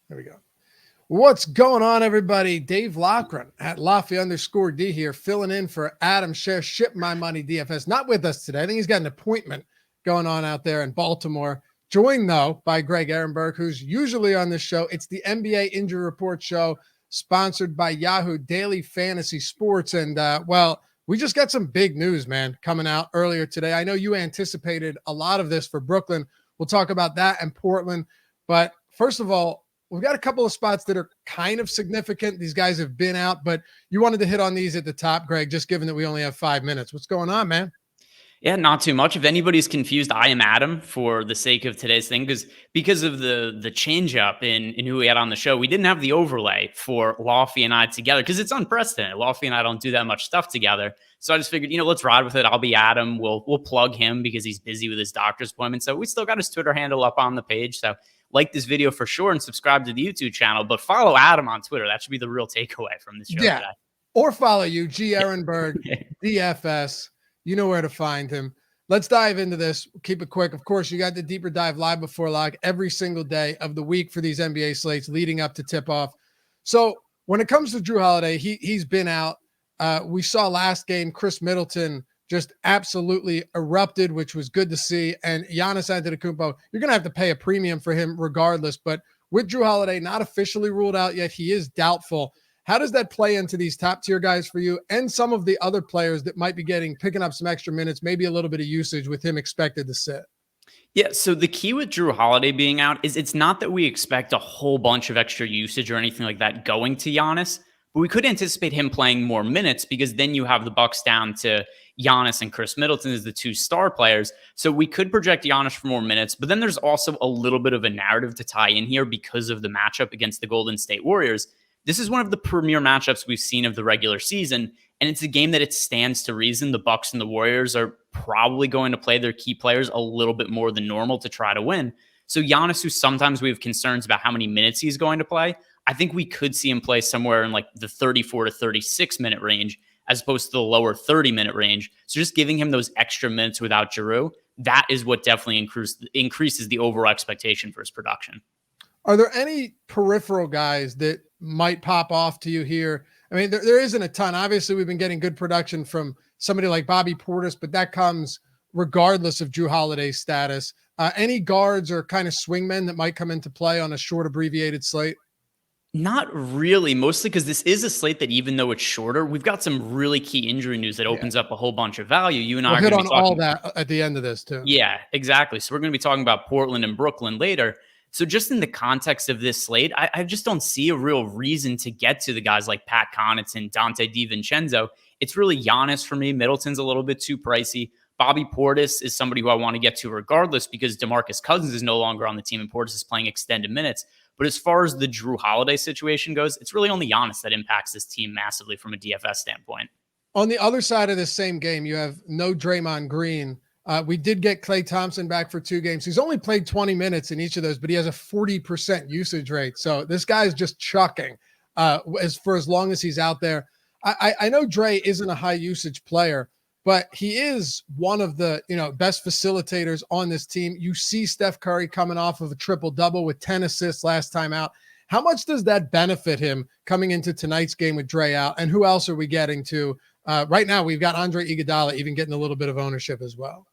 There we go. What's going on, everybody? Dave Loughran at Laffy_D here, filling in for Adam Share, Ship My Money DFS. Not with us today. I think he's got an appointment going on out there in Baltimore. Joined, though, by Greg Ehrenberg, who's usually on this show. It's the NBA Injury Report show, sponsored by Yahoo Daily Fantasy Sports. And, we just got some big news, man, coming out earlier today. I know you anticipated a lot of this for Brooklyn. We'll talk about that and Portland. But first of all, we've got a couple of spots that are kind of significant. These guys have been out, but you wanted to hit on these at the top, Greg, just given that we only have 5 minutes. What's going on, man? Yeah, not too much. If anybody's confused, I am Adam for the sake of today's thing, because of the change up in who we had on the show. We didn't have the overlay for Laffy and I together because it's unprecedented. Laffy and I don't do that much stuff together. So I just figured, let's ride with it. I'll be Adam. We'll plug him because he's busy with his doctor's appointment. So we still got his Twitter handle up on the page. So like this video for sure and subscribe to the YouTube channel, but follow Adam on Twitter. That should be the real takeaway from this show today. Or follow you, G. Ehrenberg, DFS. You know where to find him. Let's dive into this. Keep it quick. Of course, you got the Deeper Dive live before lock every single day of the week for these NBA slates leading up to tip-off. So when it comes to Jrue Holiday, he's been out. We saw last game, Chris Middleton just absolutely erupted, which was good to see. And Giannis Antetokounmpo, you're going to have to pay a premium for him regardless. But with Jrue Holiday not officially ruled out yet, he is doubtful. How does that play into these top tier guys for you and some of the other players that might be picking up some extra minutes, maybe a little bit of usage with him expected to sit? Yeah, so the key with Jrue Holiday being out is it's not that we expect a whole bunch of extra usage or anything like that going to Giannis, but we could anticipate him playing more minutes because then you have the Bucks down to Giannis and Chris Middleton as the two star players. So we could project Giannis for more minutes, but then there's also a little bit of a narrative to tie in here because of the matchup against the Golden State Warriors. This is one of the premier matchups we've seen of the regular season, and it's a game that it stands to reason the Bucks and the Warriors are probably going to play their key players a little bit more than normal to try to win. So Giannis, who sometimes we have concerns about how many minutes he's going to play, I think we could see him play somewhere in like the 34 to 36 minute range as opposed to the lower 30-minute range. So just giving him those extra minutes without Jrue, that is what definitely increases the overall expectation for his production. Are there any peripheral guys that might pop off to you here? I mean, there isn't a ton. Obviously, we've been getting good production from somebody like Bobby Portis, but that comes regardless of Jrue Holiday's status. Any guards or kind of swingmen that might come into play on a short abbreviated slate? Not really, mostly because this is a slate that even though it's shorter, we've got some really key injury news that opens up a whole bunch of value. You and I are hit going to on all that at the end of this too. Yeah, exactly. So we're going to be talking about Portland and Brooklyn later. So just in the context of this slate, I just don't see a real reason to get to the guys like Pat Connaughton, Dante DiVincenzo. It's really Giannis for me. Middleton's a little bit too pricey. Bobby Portis is somebody who I want to get to regardless because DeMarcus Cousins is no longer on the team and Portis is playing extended minutes. But as far as the Jrue Holiday situation goes, it's really only Giannis that impacts this team massively from a DFS standpoint. On the other side of this same game, you have no Draymond Green. We did get Klay Thompson back for 2 games. He's only played 20 minutes in each of those, but he has a 40% usage rate. So this guy is just chucking as long as he's out there. I know Dre isn't a high usage player, but he is one of the best facilitators on this team. You see Steph Curry coming off of a triple-double with 10 assists last time out. How much does that benefit him coming into tonight's game with Dre out? And who else are we getting to? Right now, we've got Andre Iguodala even getting a little bit of ownership as well.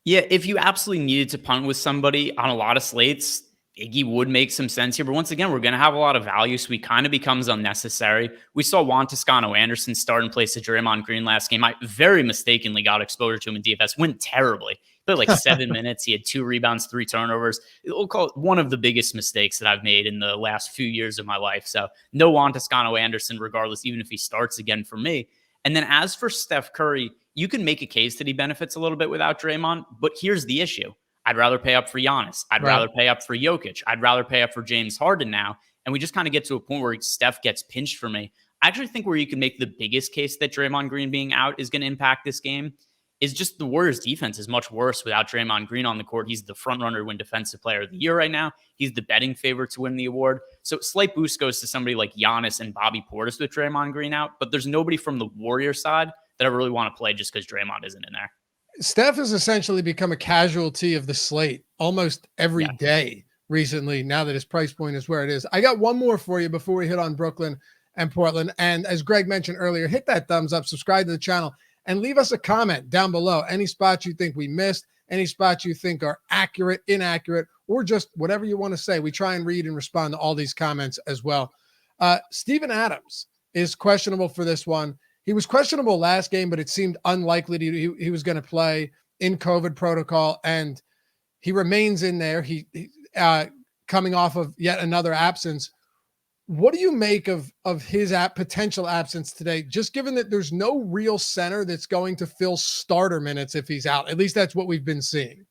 Yeah, if you absolutely needed to punt with somebody on a lot of slates, Iggy would make some sense here. But once again, we're going to have a lot of value, so he kind of becomes unnecessary. We saw Juan Toscano-Anderson start in place of Draymond Green last game. I very mistakenly got exposure to him in DFS. Went terribly. Played like 7 minutes. He had 2 rebounds, 3 turnovers. We'll call it one of the biggest mistakes that I've made in the last few years of my life. So no Juan Toscano-Anderson regardless, even if he starts again for me. And then as for Steph Curry, you can make a case that he benefits a little bit without Draymond, but here's the issue. I'd rather pay up for Giannis. I'd rather pay up for Jokic. I'd rather pay up for James Harden now. And we just kind of get to a point where Steph gets pinched for me. I actually think where you can make the biggest case that Draymond Green being out is going to impact this game is just the Warriors defense is much worse without Draymond Green on the court. He's the front runner to win Defensive Player of the Year right now. He's the betting favorite to win the award. So slight boost goes to somebody like Giannis and Bobby Portis with Draymond Green out, but there's nobody from the Warrior side that I really want to play just because Draymond isn't in there. Steph has essentially become a casualty of the slate almost every day recently now that his price point is where it is. I got one more for you before we hit on Brooklyn and Portland. And as Greg mentioned earlier, hit that thumbs up, subscribe to the channel, and leave us a comment down below. Any spots you think we missed, any spots you think are accurate, inaccurate, or just whatever you want to say. We try and read and respond to all these comments as well. Steven Adams is questionable for this one. He was questionable last game, but it seemed unlikely he was going to play in COVID protocol, and he remains in there. He coming off of yet another absence. What do you make of his potential absence today, just given that there's no real center that's going to fill starter minutes if he's out? At least that's what we've been seeing.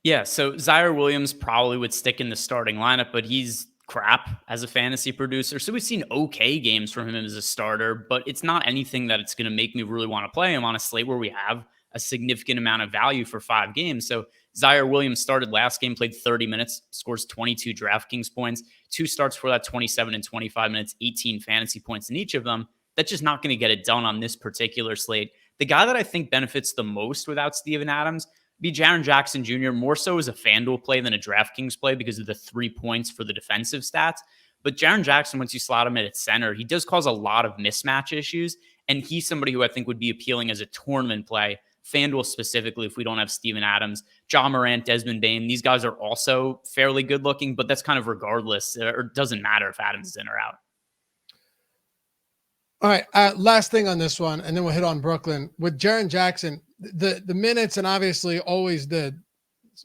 Yeah, so Zaire Williams probably would stick in the starting lineup, but he's crap as a fantasy producer. So we've seen okay games from him as a starter, but it's not anything that it's going to make me really want to play him on a slate where we have a significant amount of value for 5 games. So Zaire Williams started last game, played 30 minutes, scores 22 DraftKings points, 2 starts for that 27 and 25 minutes, 18 fantasy points in each of them. That's just not going to get it done on this particular slate. The guy that I think benefits the most without Steven Adams be Jaren Jackson Jr., more so as a FanDuel play than a DraftKings play because of the 3 points for the defensive stats. But Jaren Jackson, once you slot him at center, he does cause a lot of mismatch issues, and he's somebody who I think would be appealing as a tournament play. FanDuel specifically, if we don't have Steven Adams, Ja Morant, Desmond Bane, these guys are also fairly good looking, but that's kind of regardless, or doesn't matter if Adams is in or out. All right, last thing on this one, and then we'll hit on Brooklyn. With Jaren Jackson, the minutes and obviously always the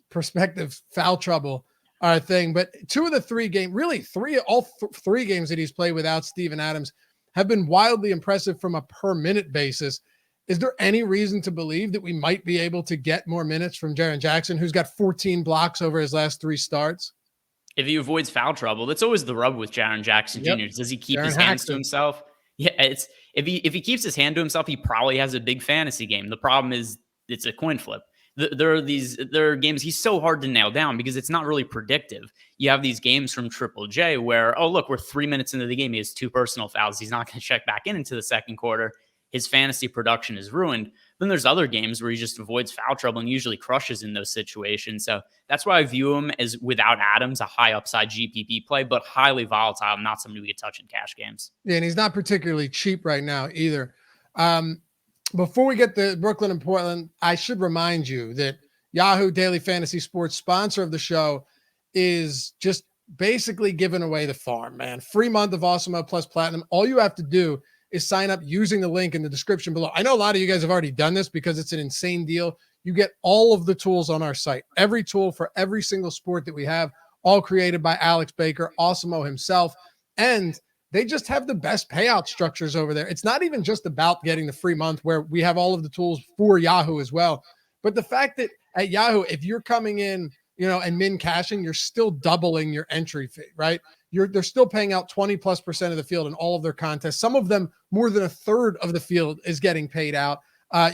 prospective foul trouble are a thing, but 2 of the 3 games, really 3 games that he's played without Steven Adams have been wildly impressive from a per minute basis. Is there any reason to believe that we might be able to get more minutes from Jaren Jackson, who's got 14 blocks over his last 3 starts? If he avoids foul trouble, that's always the rub with Jaren Jackson Jr. Does he keep his hands to himself? Yeah, it's if he keeps his hand to himself, he probably has a big fantasy game. The problem is it's a coin flip. There are games he's so hard to nail down because it's not really predictive. You have these games from Triple J where, oh, look, we're 3 minutes into the game. He has 2 personal fouls. He's not going to check back into the second quarter. His fantasy production is ruined. Then there's other games where he just avoids foul trouble and usually crushes in those situations. So that's why I view him as, without Adams, a high upside GPP play, but highly volatile, not somebody we could touch in cash games. Yeah, and he's not particularly cheap right now either. Before we get to Brooklyn and Portland, I should remind you that Yahoo Daily Fantasy Sports, sponsor of the show, is just basically giving away the farm, man. Free month of Awesemo plus Platinum. All you have to do is sign up using the link in the description below. I know a lot of you guys have already done this because it's an insane deal. You get all of the tools on our site, every tool for every single sport that we have, all created by Alex Baker, Awesemo himself. And they just have the best payout structures over there. It's not even just about getting the free month where we have all of the tools for Yahoo as well. But the fact that at Yahoo, if you're coming in, and min cashing, you're still doubling your entry fee, right? They're still paying out 20+% of the field in all of their contests. Some of them, more than a third of the field is getting paid out.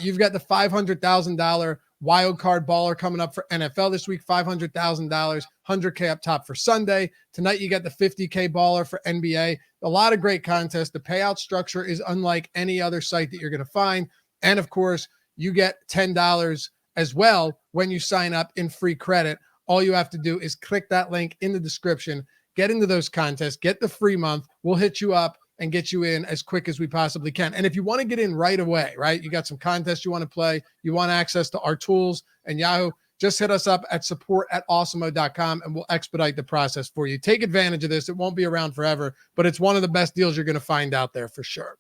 You've got the $500,000 wild card baller coming up for NFL this week, $500,000, $100K up top for Sunday. Tonight, you got the $50K baller for NBA. A lot of great contests. The payout structure is unlike any other site that you're going to find. And of course, you get $10 as well when you sign up in free credit. All you have to do is click that link in the description, get into those contests, get the free month. We'll hit you up and get you in as quick as we possibly can. And if you want to get in right away, right, you got some contests you want to play, you want access to our tools and Yahoo, just hit us up at support@awesemo.com and we'll expedite the process for you. Take advantage of this. It won't be around forever, but it's one of the best deals you're going to find out there for sure.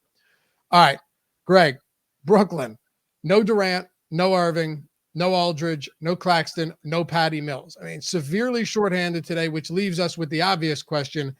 All right, Greg, Brooklyn, no Durant, no Irving, no Aldridge, no Claxton, no Patty Mills. I mean, severely shorthanded today, which leaves us with the obvious question,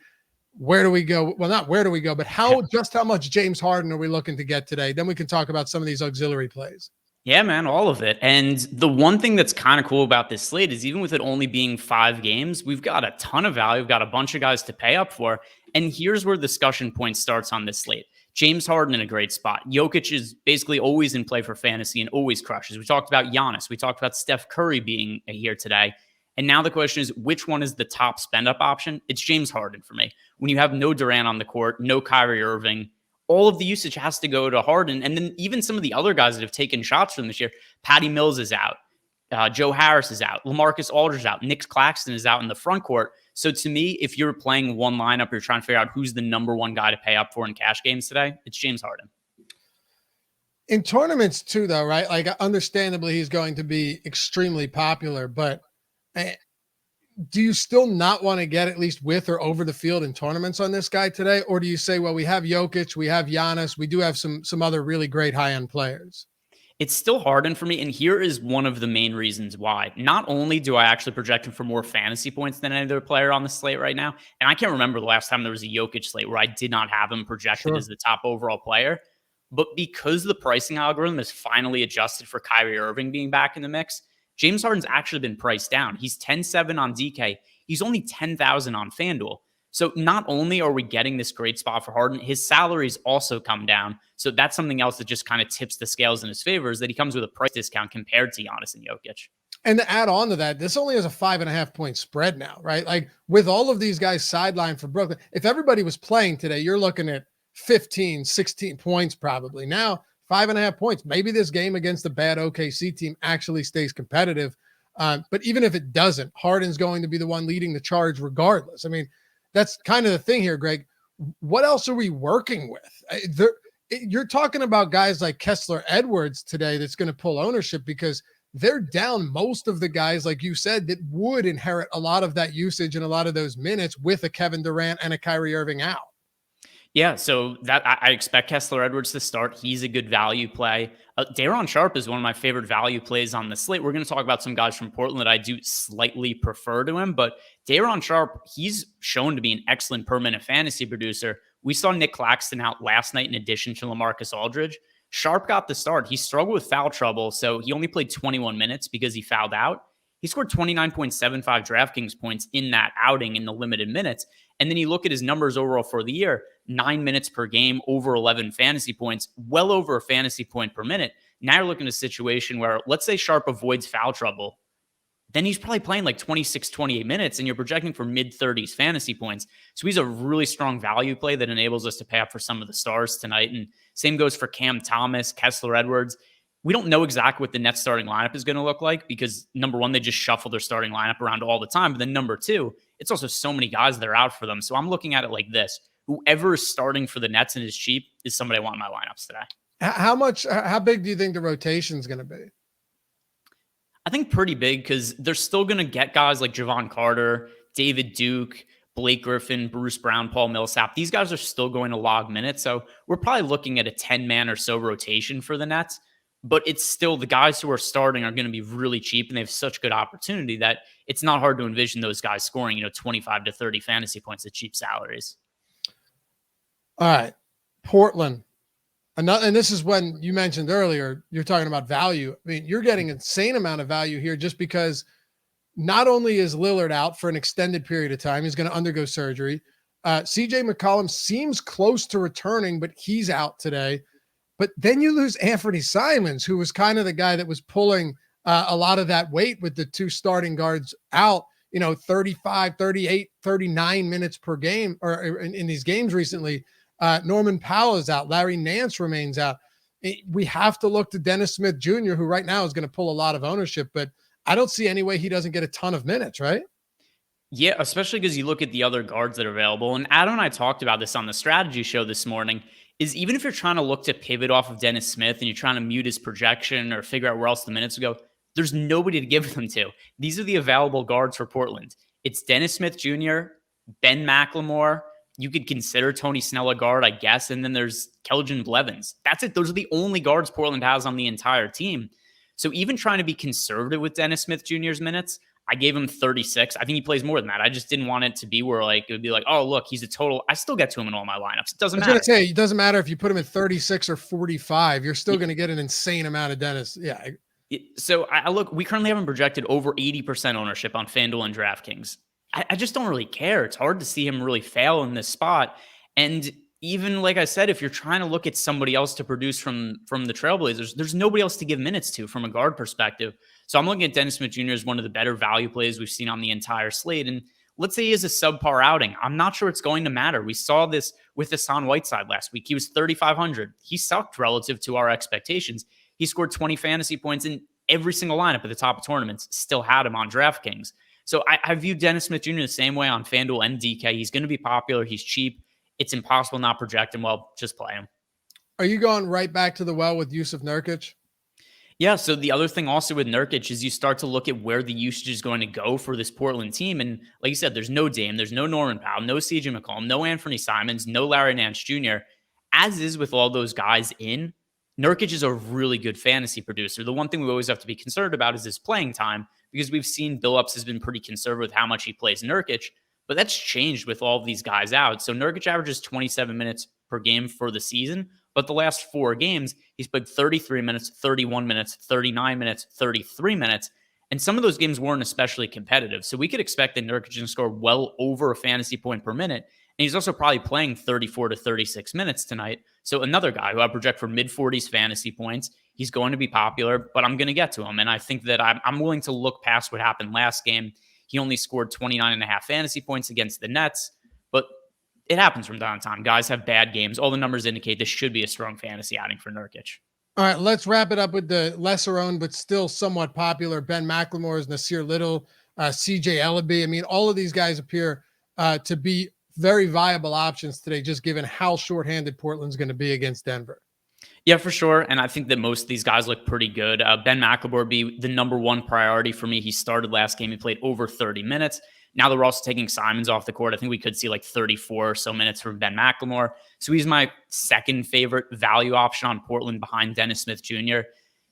where do we go? Well, not where do we go, but just how much James Harden are we looking to get today? Then we can talk about some of these auxiliary plays. Yeah, man, all of it. And the one thing that's kind of cool about this slate is even with it only being 5 games, we've got a ton of value. We've got a bunch of guys to pay up for. And here's where the discussion point starts on this slate. James Harden in a great spot. Jokic is basically always in play for fantasy and always crushes. We talked about Giannis. We talked about Steph Curry being here today. And now the question is, which one is the top spend-up option? It's James Harden for me. When you have no Durant on the court, no Kyrie Irving, all of the usage has to go to Harden. And then even some of the other guys that have taken shots from this year, Patty Mills is out. Joe Harris is out. LaMarcus Aldridge is out. Nick Claxton is out in the front court. So to me, if you're playing one lineup, you're trying to figure out who's the number one guy to pay up for in cash games today, it's James Harden. In tournaments too, though, right? Like, understandably, he's going to be extremely popular, but do you still not want to get at least with or over the field in tournaments on this guy today? Or do you say, well, we have Jokic, we have Giannis, we do have some other really great high-end players? It's still Harden for me, and here is one of the main reasons why. Not only do I actually project him for more fantasy points than any other player on the slate right now, and I can't remember the last time there was a Jokic slate where I did not have him projected as the top overall player, but because the pricing algorithm is finally adjusted for Kyrie Irving being back in the mix, James Harden's actually been priced down. He's 10-7 on DK. He's only 10,000 on FanDuel. So not only are we getting this great spot for Harden, his salaries also come down. So that's something else that just kind of tips the scales in his favor, is that he comes with a price discount compared to Giannis and Jokic. And to add on to that, this only has a 5.5 point spread now, right? Like, with all of these guys sidelined for Brooklyn, if everybody was playing today, you're looking at 15, 16 points probably. Now, 5.5 points. Maybe this game against the bad OKC team actually stays competitive. But even if it doesn't, Harden's going to be the one leading the charge regardless. I mean, that's kind of the thing here, Greg. What else are we working with? You're talking about guys like Kessler Edwards today that's going to pull ownership because they're down most of the guys, like you said, that would inherit a lot of that usage and a lot of those minutes with a Kevin Durant and a Kyrie Irving out. Yeah, so that I expect Kessler Edwards to start. He's a good value play. Daron Sharp is one of my favorite value plays on the slate. We're going to talk about some guys from Portland that I do slightly prefer to him, but Daron Sharp, he's shown to be an excellent per-minute fantasy producer. We saw Nick Claxton out last night in addition to LaMarcus Aldridge. Sharp got the start. He struggled with foul trouble, so he only played 21 minutes because he fouled out. He scored 29.75 DraftKings points in that outing in the limited minutes. And then you look at his numbers overall for the year, 9 minutes per game, over 11 fantasy points, well over a fantasy point per minute. Now you're looking at a situation where, let's say Sharp avoids foul trouble. Then he's probably playing like 26, 28 minutes, and you're projecting for mid-30s fantasy points. So he's a really strong value play that enables us to pay up for some of the stars tonight. And same goes for Cam Thomas, Kessler Edwards. We don't know exactly what the Nets starting lineup is going to look like because, number one, they just shuffle their starting lineup around all the time. But then number two, it's also so many guys that are out for them. So I'm looking at it like this. Whoever is starting for the Nets and is cheap is somebody I want in my lineups today. How big do you think the rotation is going to be? I think pretty big because they're still going to get guys like Javon Carter, David Duke, Blake Griffin, Bruce Brown, Paul Millsap. These guys are still going to log minutes. So we're probably looking at a 10-man or so rotation for the Nets. But it's still the guys who are starting are going to be really cheap, and they have such good opportunity that it's not hard to envision those guys scoring, 25 to 30 fantasy points at cheap salaries. All right. Portland. And this is when you mentioned earlier, you're talking about value. I mean, you're getting an insane amount of value here just because not only is Lillard out for an extended period of time, he's going to undergo surgery. CJ McCollum seems close to returning, but he's out today. But then you lose Anthony Simons, who was kind of the guy that was pulling a lot of that weight with the two starting guards out, 35, 38, 39 minutes per game or in these games recently. Norman Powell is out. Larry Nance remains out. We have to look to Dennis Smith Jr., who right now is going to pull a lot of ownership, but I don't see any way he doesn't get a ton of minutes, right? Yeah, especially because you look at the other guards that are available. And Adam and I talked about this on the strategy show this morning. Is even if you're trying to look to pivot off of Dennis Smith and you're trying to mute his projection or figure out where else the minutes go, there's nobody to give them to. These are the available guards for Portland. It's Dennis Smith Jr., Ben McLemore. You could consider Tony Snell a guard, I guess. And then there's Keldon Blevins. That's it. Those are the only guards Portland has on the entire team. So even trying to be conservative with Dennis Smith Jr.'s minutes, I gave him 36. I think he plays more than that. I just didn't want it to be where it would be like, oh, look, he's a total. I still get to him in all my lineups. It doesn't matter. I was going to say, it doesn't matter if you put him at 36 or 45. You're still going to get an insane amount of Dennis. Yeah. So I look, we currently have him projected over 80% ownership on FanDuel and DraftKings. I just don't really care. It's hard to see him really fail in this spot. And even like I said, if you're trying to look at somebody else to produce from the Trailblazers, there's nobody else to give minutes to from a guard perspective. So I'm looking at Dennis Smith Jr. as one of the better value plays we've seen on the entire slate. And let's say he has a subpar outing. I'm not sure it's going to matter. We saw this with Hassan Whiteside last week. He was 3,500. He sucked relative to our expectations. He scored 20 fantasy points in every single lineup at the top of tournaments, still had him on DraftKings. So I view Dennis Smith Jr. the same way on FanDuel and DK. He's going to be popular. He's cheap. It's impossible not project him. Well, just play him. Are you going right back to the well with Yusuf Nurkic? Yeah, so the other thing also with Nurkic is you start to look at where the usage is going to go for this Portland team. And like you said, there's no Dame, there's no Norman Powell, no CJ McCollum, no Anthony Simons, no Larry Nance Jr. As is with all those guys in, Nurkic is a really good fantasy producer. The one thing we always have to be concerned about is his playing time, because we've seen Billups has been pretty conservative with how much he plays Nurkic, but that's changed with all of these guys out. So Nurkic averages 27 minutes per game for the season, but the last 4 games, he's played 33 minutes, 31 minutes, 39 minutes, 33 minutes. And some of those games weren't especially competitive. So we could expect that Nurkic can score well over a fantasy point per minute. And he's also probably playing 34 to 36 minutes tonight. So another guy who I project for mid-40s fantasy points. He's going to be popular, but I'm going to get to him. And I think that I'm willing to look past what happened last game. He only scored 29.5 fantasy points against the Nets, but it happens from time to time. Guys have bad games. All the numbers indicate this should be a strong fantasy outing for Nurkic. All right, let's wrap it up with the lesser owned, but still somewhat popular Ben McLemore's, Nasir Little, CJ Ellaby. I mean, all of these guys appear to be very viable options today, just given how shorthanded Portland's going to be against Denver. Yeah, for sure. And I think that most of these guys look pretty good. Ben McLemore would be the number one priority for me. He started last game. He played over 30 minutes. Now that we're also taking Simons off the court, I think we could see like 34 or so minutes from Ben McLemore. So he's my second favorite value option on Portland behind Dennis Smith Jr.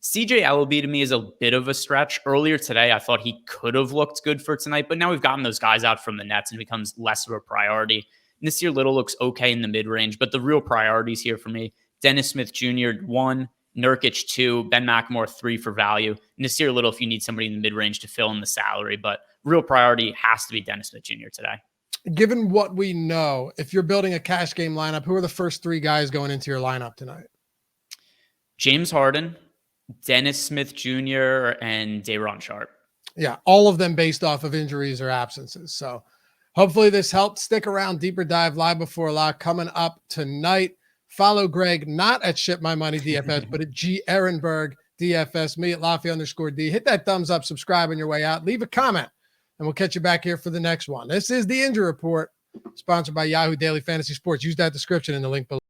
CJ Ellaby to me is a bit of a stretch. Earlier today, I thought he could have looked good for tonight, but now we've gotten those guys out from the Nets and it becomes less of a priority. Nasir Little looks okay in the mid-range, but the real priorities here for me, Dennis Smith Jr., 1, Nurkic, 2, Ben McLemore, 3 for value. Nasir Little if you need somebody in the mid-range to fill in the salary, but real priority has to be Dennis Smith Jr. today. Given what we know, if you're building a cash game lineup, who are the first 3 guys going into your lineup tonight? James Harden, Dennis Smith Jr., and Day'Ron Sharpe. Yeah, all of them based off of injuries or absences. So hopefully this helped. Stick around. Deeper Dive live before lock coming up tonight. Follow Greg, not at Ship My Money DFS, but at G Ehrenberg DFS, me at Laffy_D. Hit that thumbs up, subscribe on your way out. Leave a comment, and we'll catch you back here for the next one. This is the Injury Report, sponsored by Yahoo Daily Fantasy Sports. Use that description in the link below.